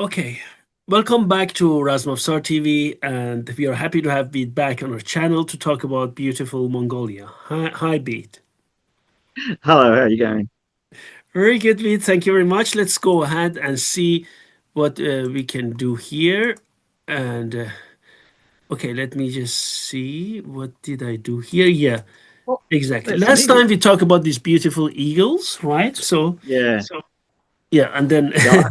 Okay, welcome back to Razmafzar TV, and we are happy to have Beat back on our channel to talk about beautiful Mongolia. Hi Beat. Hello, how are you going? Very good, Beat. Thank you very much. Let's go ahead and see what we can do here. And okay, let me just see. What did I do here? Yeah, Oh, exactly. there's some Last eagles. time we talked about these beautiful eagles, right? Yeah, Yeah, and then yeah,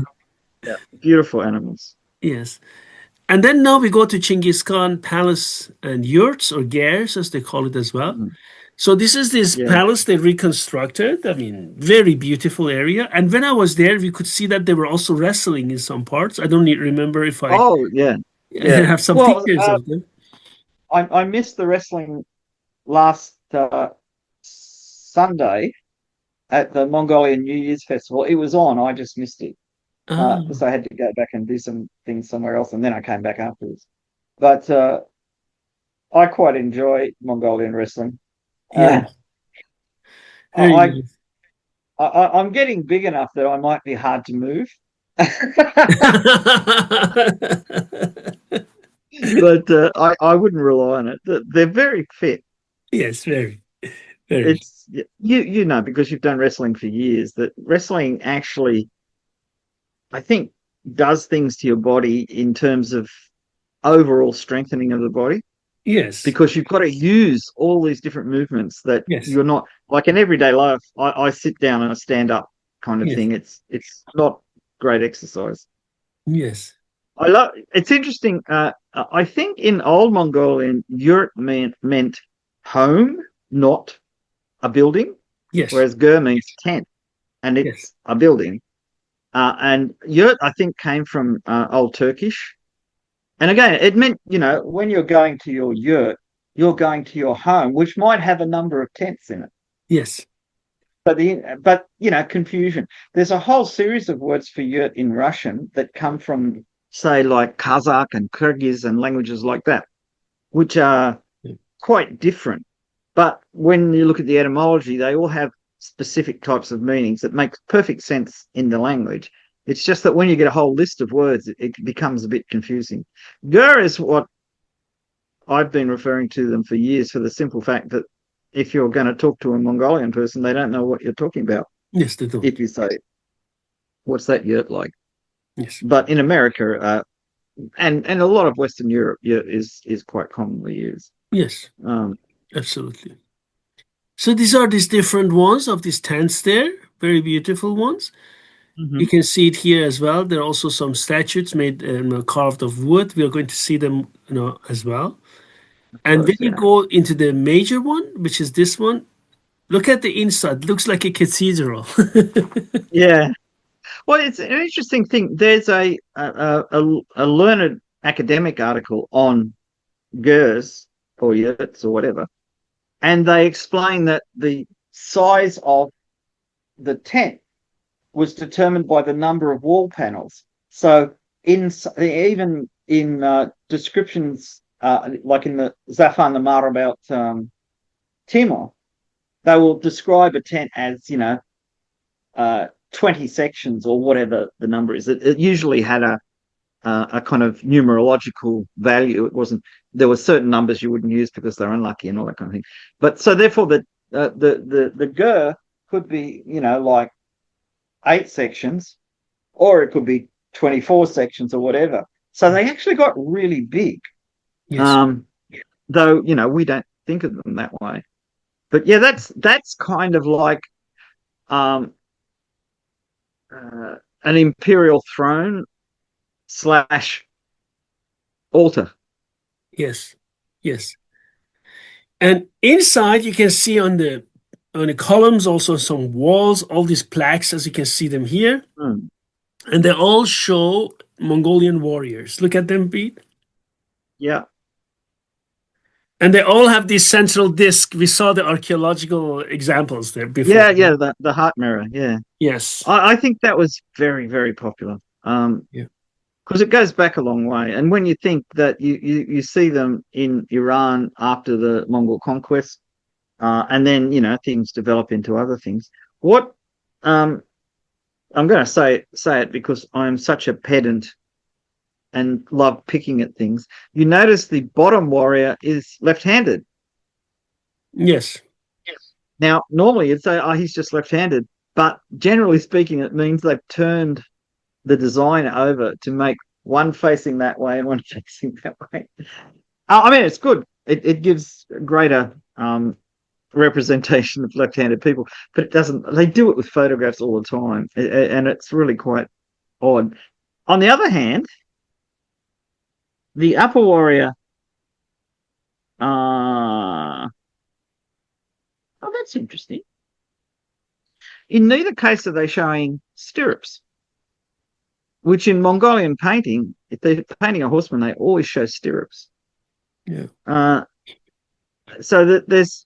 yeah. Beautiful animals. yes. And then now we go to Chengiz Khan Palace and Yurts or Gers, as they call it as well. Mm, So this is this yeah. palace they reconstructed. I mean, very beautiful area. And when I was there, we could see that they were also wrestling in some parts. I don't remember if I Oh, yeah, yeah. have some Well, pictures of them. I missed the wrestling last Sunday at the Mongolian New Year's Festival. It was on. I just missed it because Oh, I had to go back and do some things somewhere else, and then I came back afterwards. But I quite enjoy Mongolian wrestling. yeah, Uh, very I, nice. I'm getting big enough that I might be hard to move. But I wouldn't rely on it. They're very fit. Yes, very, very. It's you know because you've done wrestling for years that wrestling actually I think does things to your body in terms of overall strengthening of the body Yes, because you've got to use all these different movements that yes, you're not like in everyday life. I sit down and I stand up kind of yes, thing. It's not great exercise. yes, I love. It's interesting. I think in Old Mongolian, yurt meant home, not a building, yes, whereas ger means tent, and yes, it's a building. And yurt, I think, came from Old Turkish. And again, it meant when you're going to your yurt, you're going to your home, which might have a number of tents in it. yes, But confusion. There's a whole series of words for yurt in Russian that come from say like Kazakh and Kyrgyz and languages like that, which are quite different. But when you look at the etymology, they all have specific types of meanings that make perfect sense in the language. It's just that when you get a whole list of words, it becomes a bit confusing. Gur is what I've been referring to them for years for the simple fact that if you're going to talk to a Mongolian person, they don't know what you're talking about. yes, they If don't. you say, what's that yurt like? Yes, But in America, and a lot of Western Europe, yurt is quite commonly used. yes, Um, absolutely. So these are these different ones of these tents there, very beautiful ones. You mhm. can see it here as well. There are also some statues made carved of wood. We are going to see them, as well. Of And when course, you yeah. go into the major one, which is this one, look at the inside. Looks like a cathedral. Yeah. Well, it's an interesting thing. There's a learned academic article on GERS or yurts or whatever, and they explain that the size of the tent was determined by the number of wall panels. So in even in descriptions, like in the Zafan the Mar about Timor, they will describe a tent as 20 sections or whatever the number is. It usually had a kind of numerological value. It wasn't. There were certain numbers you wouldn't use because they're unlucky and all that kind of thing. But so therefore, the ger could be like 8 sections, or it could be 24 sections or whatever. So they actually got really big. Yes, Um, though we don't think of them that way. But yeah, that's kind of like um, uh, an imperial throne slash altar. yes, yes. And inside, you can see on the columns also some walls, all these plaques, as you can see them here, Mm. and they all show Mongolian warriors. Look at them, Pete. Yeah, And they all have this central disc. We saw the archaeological examples there before. yeah. The heart mirror. Yeah, Yes. I think that was very, very popular. Yeah. Because it goes back a long way. And when you think that you see them in Iran after the Mongol conquest, and then things develop into other things. What um, I'm going to say it because I'm such a pedant and love picking at things. You notice the bottom warrior is left-handed. Yes. Yes. Now, normally you'd say, oh, he's just left-handed, but generally speaking, it means they've turned the design over to make one facing that way and one facing that way. I mean, it's good. It gives greater representation of left-handed people, but it doesn't. They do it with photographs all the time, and it's really quite odd. On the other hand, the upper warrior. Oh, that's interesting. In neither case are they showing stirrups, which in Mongolian painting, if they're painting a horseman, they always show stirrups. Yeah. Uh, so that there's,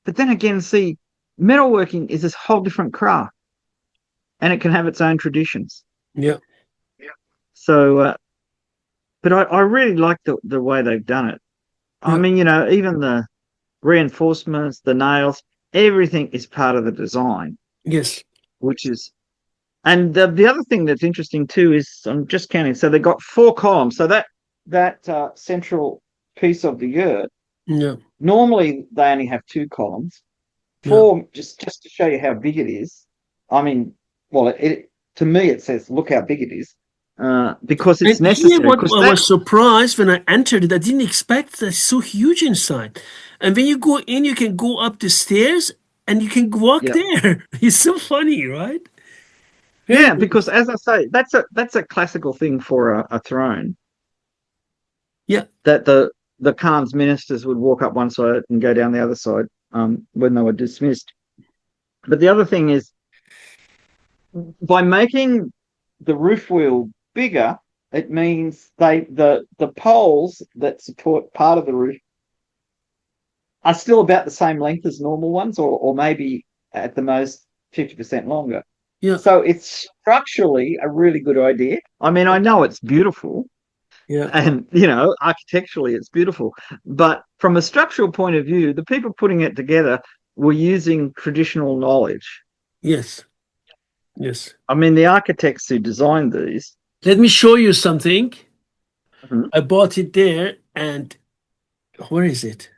but then again, see, metalworking is this whole different craft, and it can have its own traditions. Yeah. So, but I really like the way they've done it. I Yeah. mean, even the reinforcements, the nails, everything is part of the design, Yes. which is, and the other thing that's interesting too is I'm just counting. So they've got 4 columns. So that central piece of the yurt, Yeah. normally they only have 2 columns. Yeah. Four, just to show you how big it is. I mean, well, it to me it says, look how big it is, because And it's here, necessary. what Because I that, was surprised when I entered it, I didn't expect that it's so huge inside. And when you go in, you can go up the stairs and you can walk yeah, there. It's so funny, right? Very yeah, because nice. as I say, that's a classical thing for a throne, Yeah. that the Khan's ministers would walk up one side and go down the other side, when they were dismissed. But the other thing is, by making the roof wheel bigger, it means the poles that support part of the roof are still about the same length as normal ones, or maybe at the most 50% longer. Yeah. So it's structurally a really good idea. I mean, I know it's beautiful, Yeah. and architecturally it's beautiful, but from a structural point of view, the people putting it together were using traditional knowledge. Yes. Yes. I mean, the architects who designed these. Let me show you something. Mhm. I bought it there, and where is it?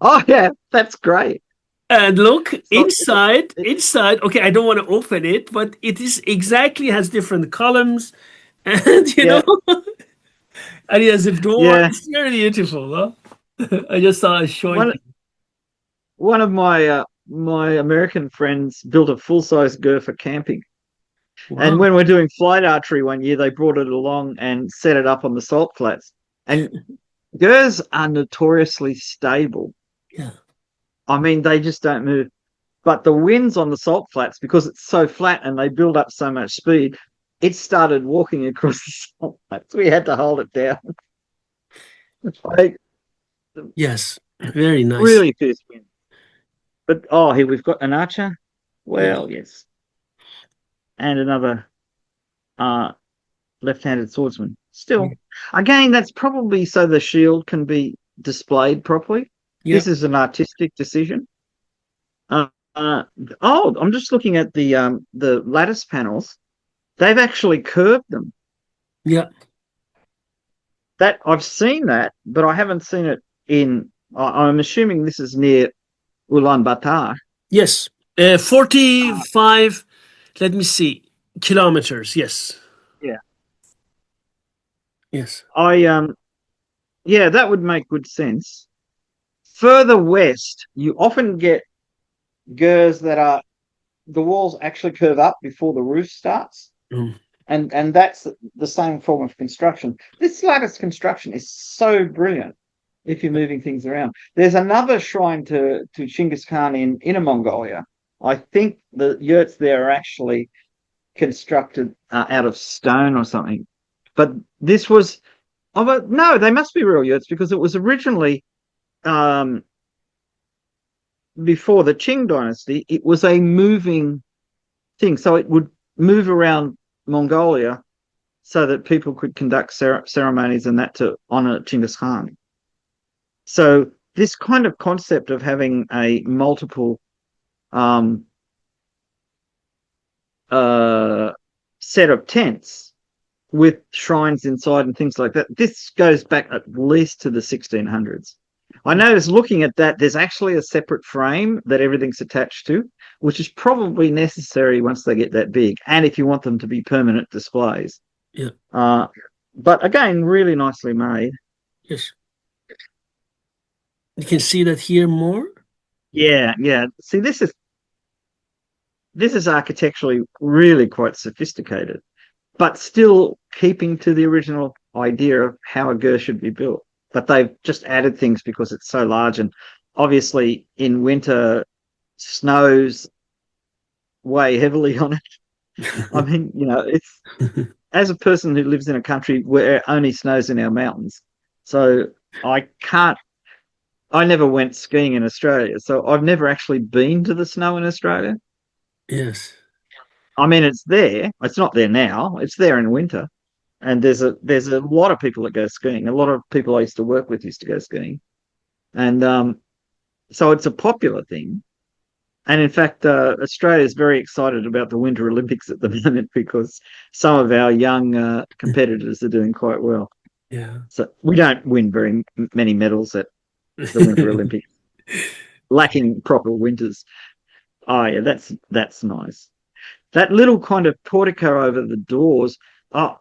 Oh yeah, that's great. And look So it, inside. Okay, I don't want to open it, but it is exactly has different columns, and yeah, and it has a door. yeah. It's very beautiful, huh? I just thought I'd show it One to one of my American friends built a full size GIR for camping, you. and Wow. when we're doing flight archery one year, they brought it along and set it up on the salt flats. And GIRs are notoriously stable. Yeah. I mean, they just don't move. But the winds on the salt flats, because it's so flat and they build up so much speed, it started walking across the salt flats. We had to hold it down. Like, Yes. Very nice. really fierce wind. But oh, here we've got an archer. Yeah. Well, yes, and another uh, left-handed swordsman. Still, again, that's probably so the shield can be displayed properly. Yeah. This is an artistic decision. Uh, uh, oh, I'm just looking at the lattice panels. They've actually curved them. Yeah. That I've seen that, but I haven't seen it in. I'm assuming this is near Ulaanbaatar. Yes. 45. Let me see. Kilometers. Yes. Yeah, Yes. I yeah, that would make good sense. Further west, you often get GIRs that are the walls actually curve up before the roof starts, Mm. and that's the same form of construction. This lattice construction is so brilliant if you're moving things around. There's another shrine to Chengiz Khan in Inner Mongolia. I think the yurts there are actually constructed out of stone or something. But this was, oh, but no, they must be real yurts because it was originally, um, before the Qing dynasty, it was a moving thing. So it would move around Mongolia so that people could conduct ceremonies and that to honor Chinggis Khan. So this kind of concept of having a multiple um, uh, set of tents with shrines inside and things like that. This goes back at least to the 1600s. I noticed looking at that, there's actually a separate frame that everything's attached to, which is probably necessary once they get that big, and if you want them to be permanent displays. Yeah. Uh, but again, really nicely made. Yes. You can see that here more. Yeah, yeah. See, this is architecturally really quite sophisticated, but still keeping to the original idea of how a ger should be built. But they've just added things because it's so large, and obviously in winter snows way heavily on it. I mean, it's as a person who lives in a country where it only snows in our mountains, so I can't. I never went skiing in Australia, so I've never actually been to the snow in Australia. Yes. I mean, it's there. It's not there now. It's there in winter, and there's a lot of people that go skiing. A lot of people I used to work with used to go skiing, and so it's a popular thing. And in fact, Australia is very excited about the Winter Olympics at the moment because some of our young competitors are doing quite well. Yeah. So we don't win very many medals at the Winter Olympics, lacking proper winters. Oh yeah, that's nice. That little kind of portico over the doors. Oh,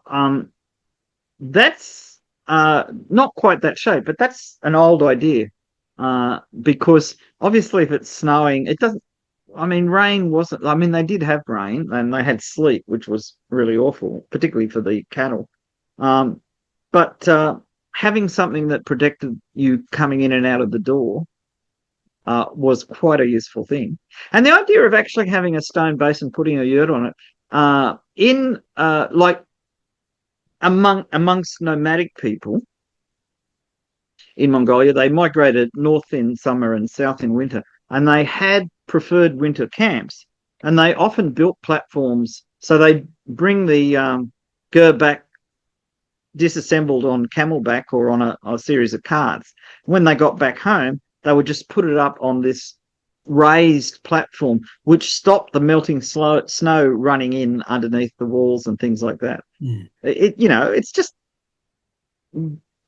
that's not quite that shape, but that's an old idea. Because obviously, if it's snowing, it doesn't. I mean, rain wasn't. I mean, they did have rain and they had sleet, which was really awful, particularly for the cattle. Um, but having something that protected you coming in and out of the door was quite a useful thing. And the idea of actually having a stone base and putting a yurt on it, in like amongst nomadic people in Mongolia, they migrated north in summer and south in winter, and they had preferred winter camps, and they often built platforms. So they bring the ger back disassembled on camelback or on a series of carts. When they got back home, they would just put it up on this raised platform, which stopped the melting snow running in underneath the walls and things like that. Mm. It's just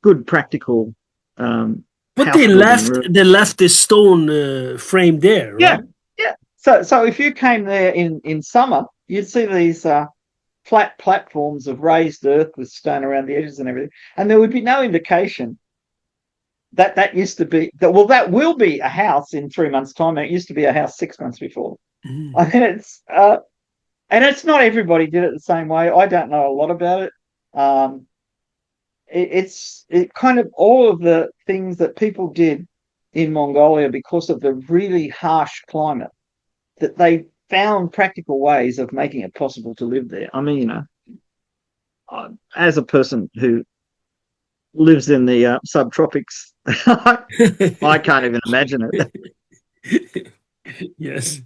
good practical But house building. they left the stone frame there, Yeah, right? yeah. So if you came there in summer, you'd see these flat platforms of raised earth with stone around the edges and everything, and there would be no indication that that used to be that. Well, that will be a house in 3 months' time. It used to be a house 6 months before. Mm. I mean, and it's not everybody did it the same way. I don't know a lot about it. Um, it kind of all of the things that people did in Mongolia because of the really harsh climate that they found practical ways of making it possible to live there. I mean, as a person who lives in the subtropics, I can't even imagine it. Yes.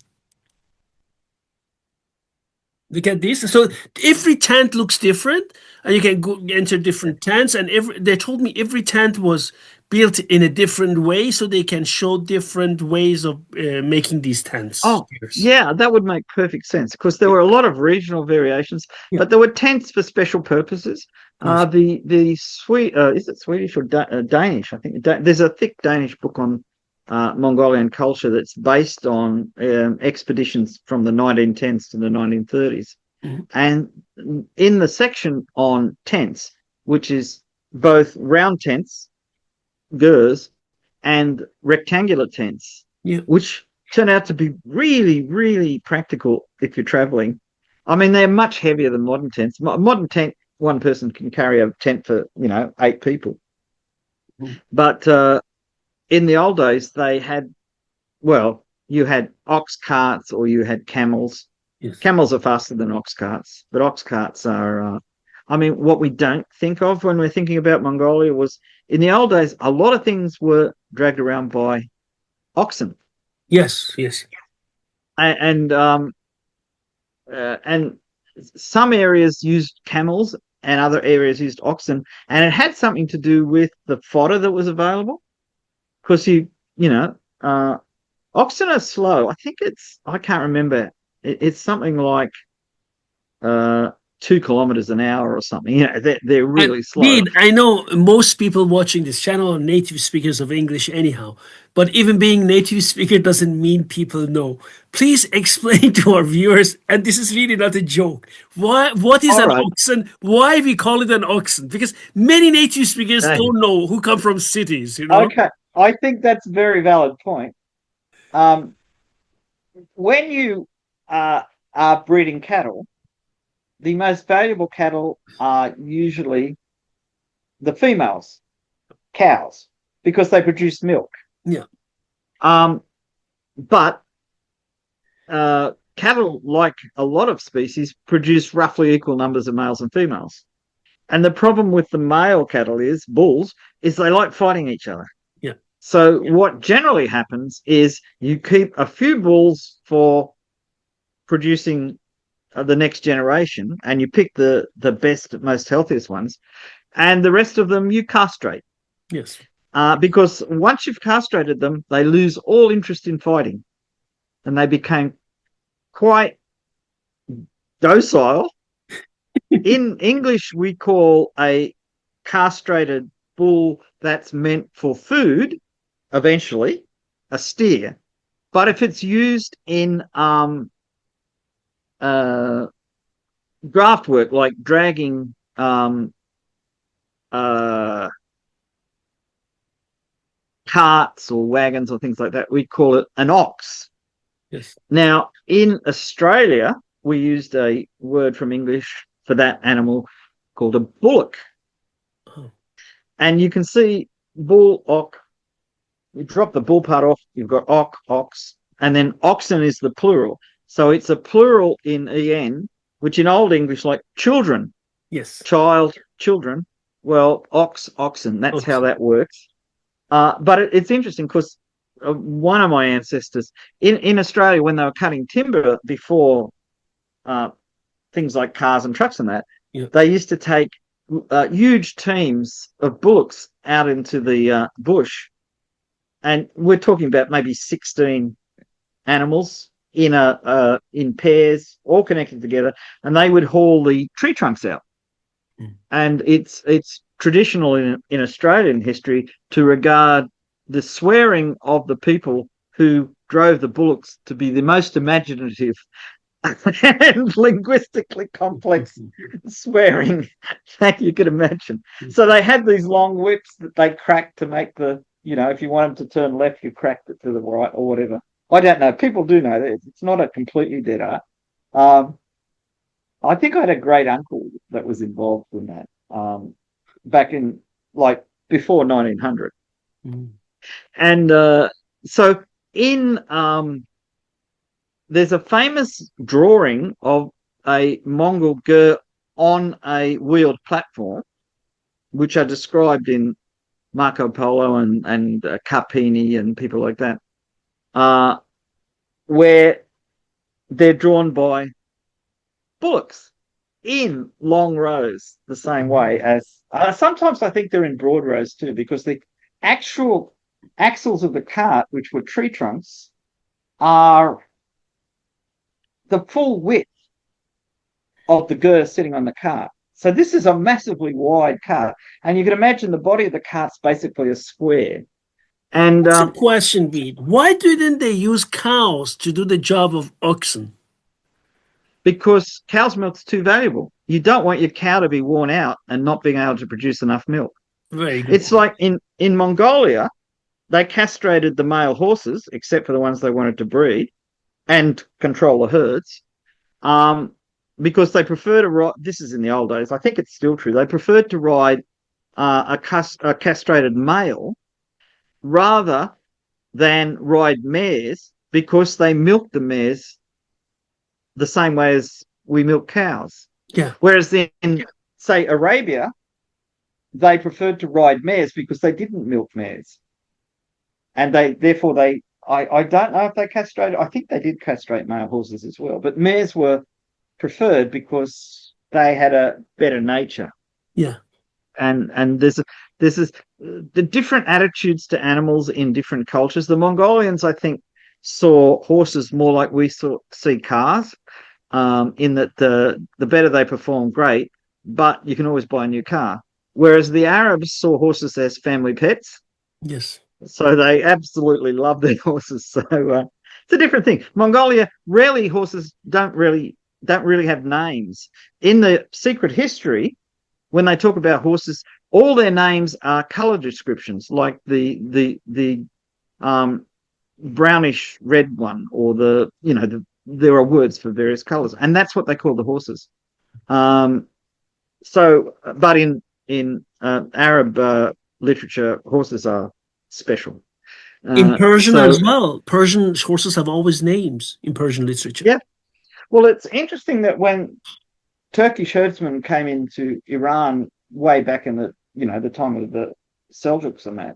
Look at this. So every tent looks different, and you can go enter different tents. And they told me every tent was built in a different way, so they can show different ways of making these tents. Oh, Yes. yeah, that would make perfect sense because there Yeah. were a lot of regional variations, Yeah. but there were tents for special purposes. Yes. The is it Swedish or Danish? I think there's a thick Danish book on Mongolian culture that's based on expeditions from the 1910s to the 1930s. Mhm. And in the section on tents, which is both round tents, gers, and rectangular tents, Yeah. which turn out to be really, really practical if you're traveling. I mean, they're much heavier than modern tents. Modern tent, one person can carry a tent for 8 people. Mhm. But in the old days, they had you had ox carts or you had camels. Yes. Camels are faster than ox carts, but ox carts are. I mean, what we don't think of when we're thinking about Mongolia was in the old days, a lot of things were dragged around by oxen, Yes. Yes. and some areas used camels and other areas used oxen, and it had something to do with the fodder that was available because you know oxen are slow. I think I can't remember. It's something like uh 2 kilometers an hour or something. They're And really slow. indeed, I know most people watching this channel are native speakers of English anyhow, but even being native speaker doesn't mean people know. Please explain to our viewers, and this is really not a joke, what is All an right. oxen, why we call it an oxen, because many native speakers Okay. don't know who come from cities, you know? Okay. I think that's a very valid point. Um, when you are breeding cattle, the most valuable cattle are usually the females, cows, because they produce milk. Yeah. Um, but cattle, like a lot of species, produce roughly equal numbers of males and females. And the problem with the male cattle is bulls is they like fighting each other. Yeah. So what generally happens is you keep a few bulls for producing the next generation, and you pick the best, most healthiest ones, and the rest of them you castrate. Yes. Because once you've castrated them, they lose all interest in fighting, and they became quite docile. In English, we call a castrated bull that's meant for food eventually a steer. But if it's used in uh, graft work, like dragging uh, carts or wagons or things like that, we call it an ox. Yes. Now, in Australia, we used a word from English for that animal called a bullock. Oh, And you can see bull, ox. You drop the bull part off, you've got ox, and then oxen is the plural. So it's a plural in en, which in Old English, like children, yes. child, children. Well, oxen. That's how Oxen. that works. But it's interesting because one of my ancestors in Australia, when they were cutting timber before uh, things like cars and trucks and that, Yeah. they used to take huge teams of bullocks out into the bush, and we're talking about maybe 16 animals in pairs, all connected together, and they would haul the tree trunks out. Mm. And it's traditional in Australian history to regard the swearing of the people who drove the bullocks to be the most imaginative and linguistically complex swearing that you could imagine. So they had these long whips that they cracked to make if you wanted to turn left, you cracked it to the right or whatever. I don't know. People do know that. It's not a completely dead art. Um, I think I had a great uncle that was involved in that back in like before 1900. Mm. And so in there's a famous drawing of a Mongol ger on a wheeled platform, which are described in Marco Polo and Carpini and people like that, where they're drawn by bullocks in long rows, the same way as sometimes I think they're in broad rows too, because the actual axles of the cart, which were tree trunks, are the full width of the ger sitting on the cart. So this is a massively wide cart, and you can imagine the body of the cart's basically a square. And That's a question, Pete. Why didn't they use cows to do the job of oxen? because cow's milk's too valuable, you don't want your cow to be worn out and not being able to produce enough milk. Very good It's point. like in Mongolia, they castrated the male horses, except for the ones they wanted to breed and control the herds, because they prefer to ride. This is in the old days. I think it's still true. They preferred to ride a castrated male rather than ride mares because they milk the mares the same way as we milk cows. Yeah. Whereas in, say, Arabia, they preferred to ride mares because they didn't milk mares. And I don't know if they castrated, I think they did castrate male horses as well, but mares were preferred because they had a better nature. Yeah. And the different attitudes to animals in different cultures. The Mongolians, I think, saw horses more like we see cars. in that the better they perform, great, but you can always buy a new car. Whereas the Arabs saw horses as family pets, Yes. so they absolutely love their horses. So it's a different thing. Mongolia, rarely horses don't really have names. In the secret history, when they talk about horses, all their names are color descriptions, like the um, brownish red one, or there are words for various colors, and that's what they call the horses. Um, but in Arab literature, horses are special. In Persian So as well. Persian horses have always names in Persian literature. yeah, well, it's interesting that when Turkish herdsmen came into Iran way back in the time of the Seljuks and that,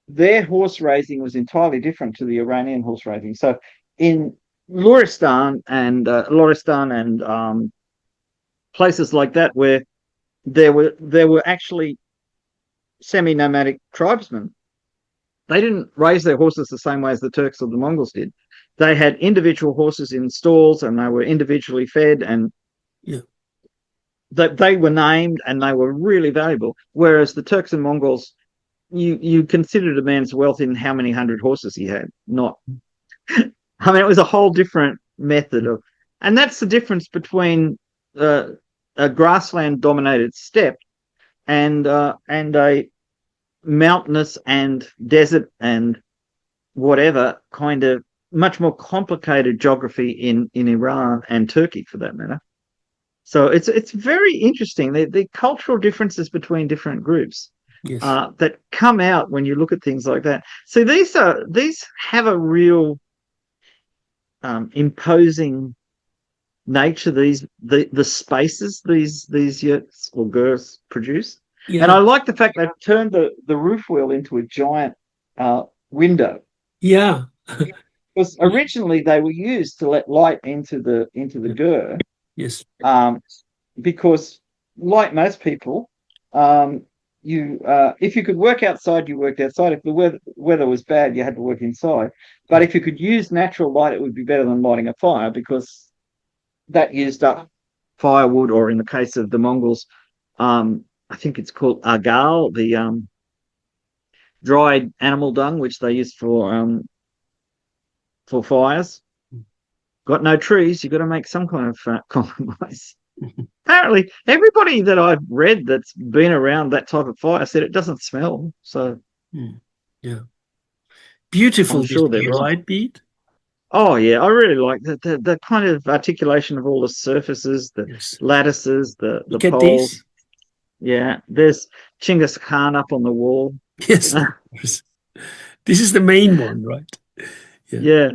their horse raising was entirely different to the Iranian horse raising. So in Loristan and places like that, where there were actually semi-nomadic tribesmen, they didn't raise their horses the same way as the Turks or the Mongols did. They had individual horses in stalls, and they were individually fed, and Yeah. that they were named, and they were really valuable. Whereas the Turks and Mongols, you considered a man's wealth in how many hundred horses he had, not. I mean, it was a whole different method of, and that's the difference between a grassland dominated steppe and a mountainous and desert and whatever kind of much more complicated geography in Iran and Turkey, for that matter. So it's very interesting, the cultural differences between different groups Yes. that come out when you look at things like that. So these have a real imposing nature. The spaces these yurts or gurs produce, and Yeah. I like the fact they've turned the roof wheel into a giant window, Yeah. because originally they were used to let light into the Yeah. gur, Yes. um, because like most people, you if you could work outside, you worked outside. If the weather was bad, you had to work inside. But if you could use natural light, it would be better than lighting a fire, because that used up firewood, or in the case of the Mongols, I think it's called agal, the dried animal dung, which they use for fires. Got no trees, you've got to make some kind of compromise. Apparently, everybody that I've read that's been around that type of fire said it doesn't smell. So Mm. Yeah. I'm Beautiful sure they're display, right. right, Pete? Oh yeah, I really like the kind of articulation of all the surfaces, the Yes. lattices, the Look at poles. this. Yeah, there's Chengiz Khan up on the wall. Yes, of course. This is the main one, right? Yeah. Yeah.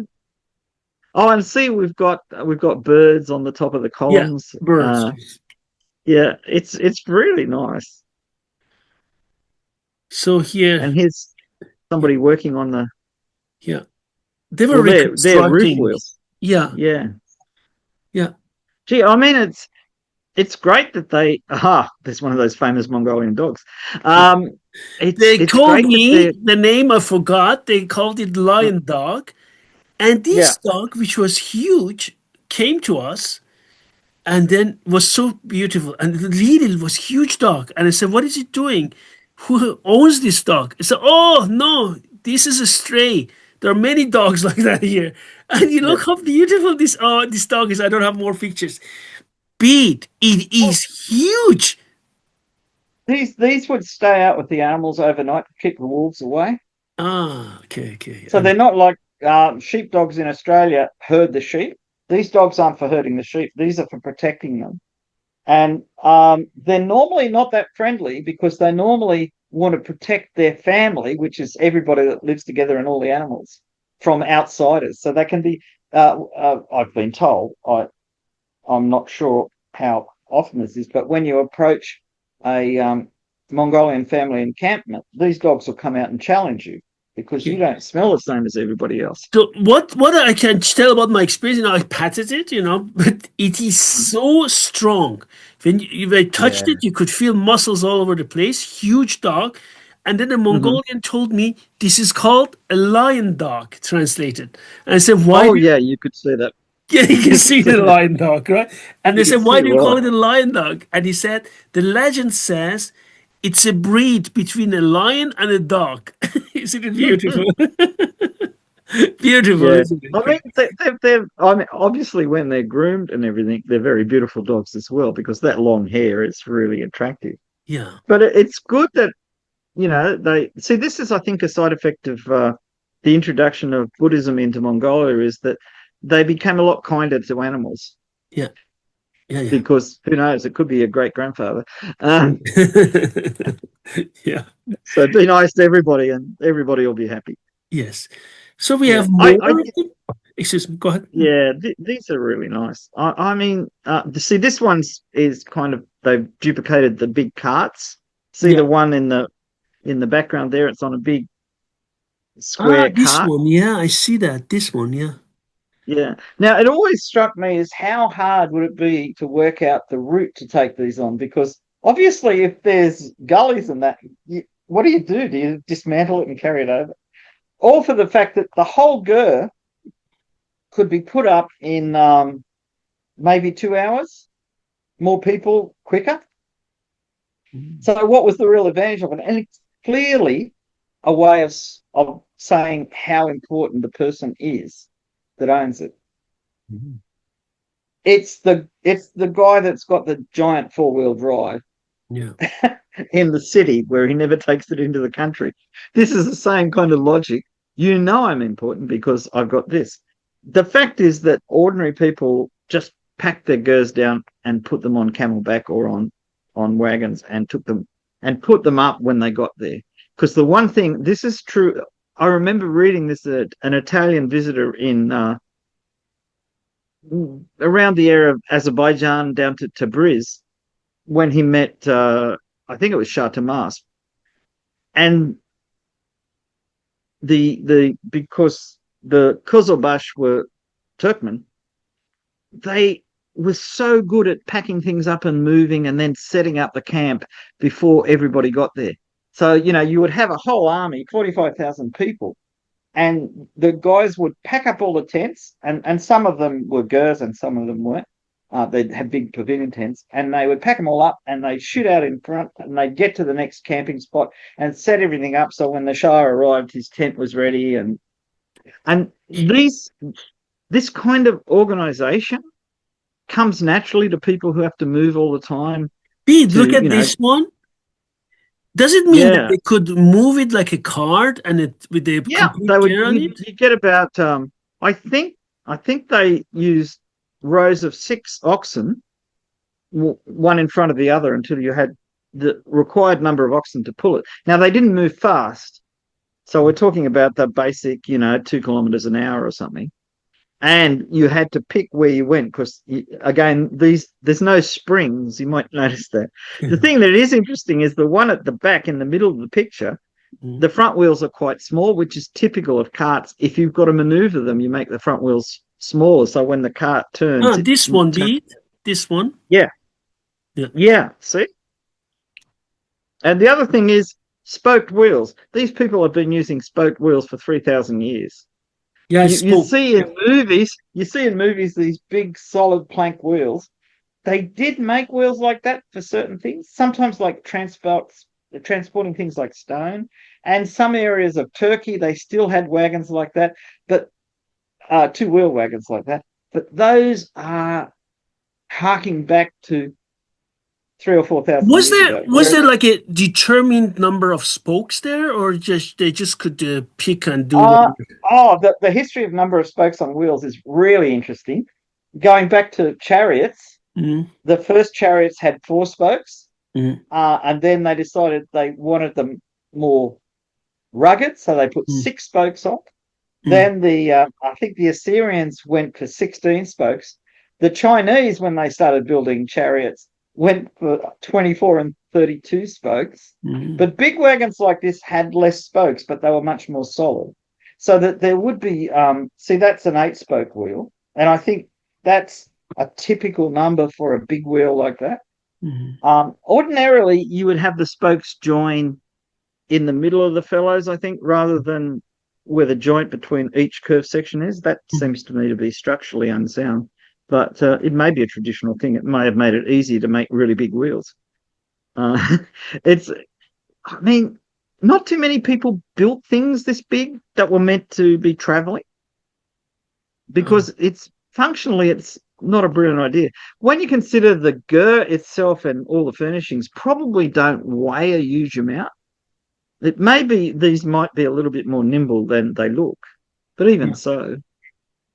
Oh, and see, we've got birds on the top of the Yeah. columns. Birds. Yeah, it's really nice. So here, And here's yeah, somebody working on the yeah. They were well, their roof reconstructing. wheels. Yeah. Yeah. Yeah. Gee, I mean, it's great that there's one of those famous Mongolian dogs. Um, it's They it's told great that me they're the name I forgot. They called it lion dog. And yeah. this dog, which was huge, came to us and then was so beautiful. And really it was huge dog. And I said, what is it doing? Who owns this dog? I said, oh no, this is a stray. There are many dogs like that here. And you Yeah. look how beautiful this dog is. I don't have more pictures. Beat, it Well, is huge. these would stay out with the animals overnight to keep the wolves away. Ah, okay, okay. So they're not like sheepdogs in Australia herd the sheep. These dogs aren't for herding the sheep. These are for protecting them. And they're normally not that friendly, because they normally want to protect their family, which is everybody that lives together and all the animals, from outsiders. So they can be, I've been told, I'm not sure how often this is, but when you approach a Mongolian family encampment, these dogs will come out and challenge you, because you Okay. don't smell the same as everybody else. So what I can tell about my experience, I patted it, but it is so strong. When I touched Yeah. it, you could feel muscles all over the place. Huge dog. And then the Hmm. Mongolian told me this is called a lion dog, translated. And I said, why? Oh, yeah, you could see that. Yeah, you can see So the lion dog, right? And they you can said, see why it do you call right. it a lion dog? And he said, the legend says it's a breed between a lion and a dog. Isn't it beautiful? Beautiful, Yeah. isn't I it? mean, they're, I mean, obviously when they're groomed and everything, they're very beautiful dogs as well because that long hair is really attractive. Yeah, But it's good that, they see this is, I think, a side effect of the introduction of Buddhism into Mongolia is that they became a lot kinder to animals yeah, yeah, yeah. because who knows, it could be a great grandfather. Um, Yeah, so be nice to everybody and everybody will be happy. yes. So we Yeah. have more. Excuse me, go ahead. Yeah, these are really nice. I mean, see, this one's is kind of they've duplicated the big carts. See Yeah. the one in the background there? It's on a big Ah, square this cart. one. Yeah, I see that. This one. Yeah. Yeah. Now, it always struck me as how hard would it be to work out the route to take these on? Because obviously, if there's gullies and that, what do you do? Do you dismantle it and carry it over? All for the fact that the whole gur could be put up in maybe 2 hours, more people quicker. Mm. So, what was the real advantage of it? And it's clearly a way of saying how important the person is that owns it. Mhm. It's the guy that's got the giant 4-wheel drive Yeah. in the city where he never takes it into the country. This is the same kind of logic. You know I'm important because I've got this. The fact is that ordinary people just packed their gers down and put them on camelback or on wagons and took them and put them up when they got there. Because the one thing, this is true. I remember reading this an Italian visitor in around the area of Azerbaijan down to Tabriz when he met, I think it was Shah Tahmasp, and the because the Kozelbash were Turkmen, they were so good at packing things up and moving and then setting up the camp before everybody got there. So you would have a whole army, 45,000 people, and the guys would pack up all the tents, and some of them were Gers and some of them weren't. They'd have big pavilion tents, and they would pack them all up, and they'd shoot out in front, and they'd get to the next camping spot and set everything up. So when the Shah arrived, his tent was ready, and this kind of organization comes naturally to people who have to move all the time. Pete, To look at this one. Does it mean that yeah, they could move it like a cart and it with the yeah, they complete would. gear on it? You get about. I think they used rows of 6 oxen, one in front of the other, until you had the required number of oxen to pull it. Now they didn't move fast, so we're talking about the basic, 2 kilometers an hour or something. And you had to pick where you went because, again, there's no springs. You might notice that. The thing that is interesting is the one at the back in the middle of the picture. Mhm. The front wheels are quite small, which is typical of carts. If you've got to maneuver them, you make the front wheels smaller, so when the cart turns, Ah, it this one, turns. Pete. This one. Yeah, Yeah. yeah. See, and the other thing is spoked wheels. These people have been using spoked wheels for 3,000 years. Yeah, I You spoke. see in movies, these big solid plank wheels. They did make wheels like that for certain things, sometimes like transporting things like stone. And some areas of Turkey, they still had wagons like that, but 2-wheel wagons like that. But those are harking back to 3 or 4 thousand years ago. Was Whereas there like a determined number of spokes there, or just they just could pick and do uh, whatever? the history of number of spokes on wheels is really interesting. Going back to chariots, Mm-hmm. the first chariots had 4 spokes, Mm-hmm. and then they decided they wanted them more rugged, so they put 6 spokes on. Mm-hmm. Then I think the Assyrians went for 16 spokes. The Chinese, when they started building chariots, went for 24 and 32 spokes. Mm-hmm. But big wagons like this had less spokes, but they were much more solid. So that there would be, see, that's an 8-spoke wheel. And I think that's a typical number for a big wheel like that. Mm-hmm. Ordinarily, you would have the spokes join in the middle of the felloes, I think, rather than where the joint between each curved section is. That seems to me to be structurally unsound. But it may be a traditional thing. It may have made it easier to make really big wheels. Uh, it's, I mean, not too many people built things this big that were meant to be traveling Oh, because it's not a brilliant idea. When you consider the gur itself and all the furnishings probably don't weigh a huge amount, it may be these might be a little bit more nimble than they look, but even yeah. so,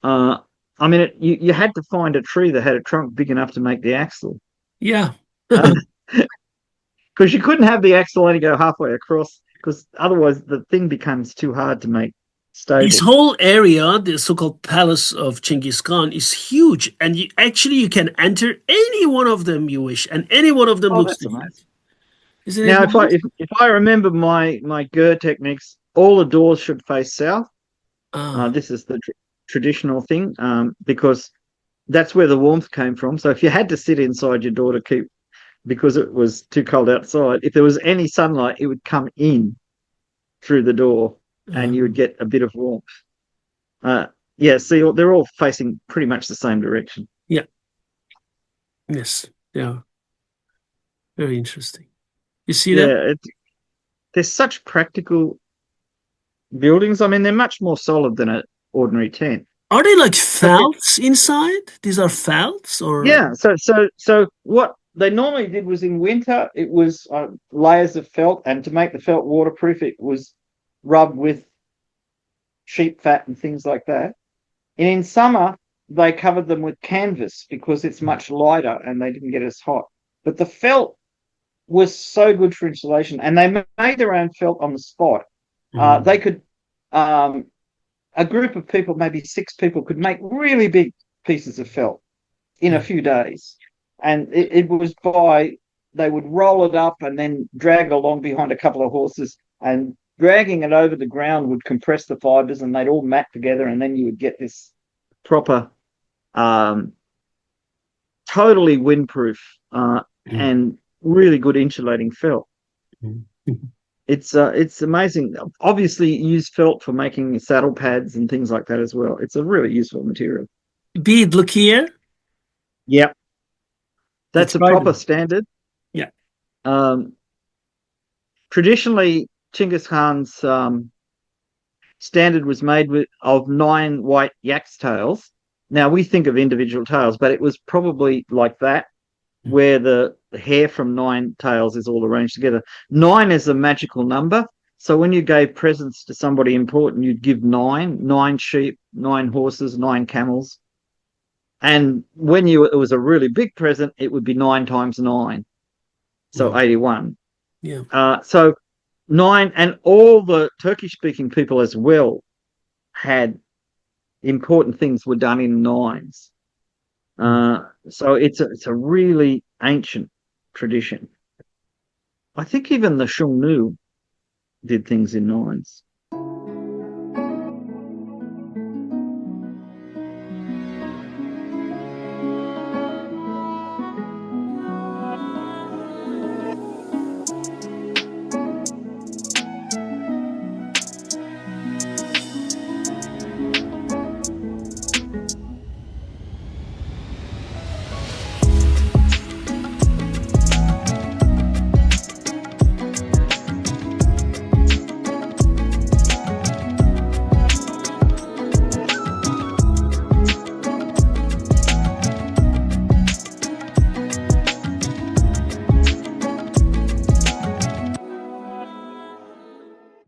uh, I mean, you had to find a tree that had a trunk big enough to make the axle, Yeah. because you couldn't have the axle only go halfway across, because otherwise the thing becomes too hard to make This stable. whole area, the so-called palace of Chengiz Khan, is huge, and you can enter any one of them you wish, and any one of them Oh, looks that's different. amazing. Isn't it Now, nice? if I remember my Gur techniques, all the doors should face south. Ah, This is the traditional thing, because that's where the warmth came from. So if you had to sit inside your door to keep because it was too cold outside, if there was any sunlight, it would come in through the door, and you would um, get a bit of warmth. Uh, yeah, see, they're all facing pretty much the same direction. yeah, yes, yeah, very interesting. You see that? Yeah, they're such practical buildings. I mean, they're much more solid than an ordinary tent. Are they like But felts inside? These are felts, or yeah, so what they normally did was in winter, it was layers of felt, and to make the felt waterproof, it was rubbed with sheep fat and things like that. And in summer, they covered them with canvas because it's much lighter and they didn't get as hot. But the felt was so good for insulation, and they made their own felt on the spot. They Mhm. could, a group of people, maybe 6 people, could make really big pieces of felt in a Yeah. few days. And it was by, they would roll it up and then drag it along behind a couple of horses, and dragging it over the ground would compress the fibers and they'd all mat together. And then you would get this proper, um, totally windproof, Mhm. and really good insulating felt. Mhm. It's amazing. Obviously, use felt for making saddle pads and things like that as well. It's a really useful material. Bede, look here. Yep, that's That's a right. proper standard. Yeah. Um, Traditionally, Chinggis Khan's standard was made of 9 white yak's tails. Now we think of individual tails, but it was probably like that, where the hair from 9 tails is all arranged together. 9 is a magical number. So when you gave presents to somebody important, you'd give nine sheep, 9 horses, 9 camels. And when it was a really big present, it would be 9 times 9. So Mhm. 81. Yeah. So 9, and all the Turkish speaking people as well had important things were done in nines. Mhm. So it's a really ancient tradition. I think even the Xiongnu did things in nines.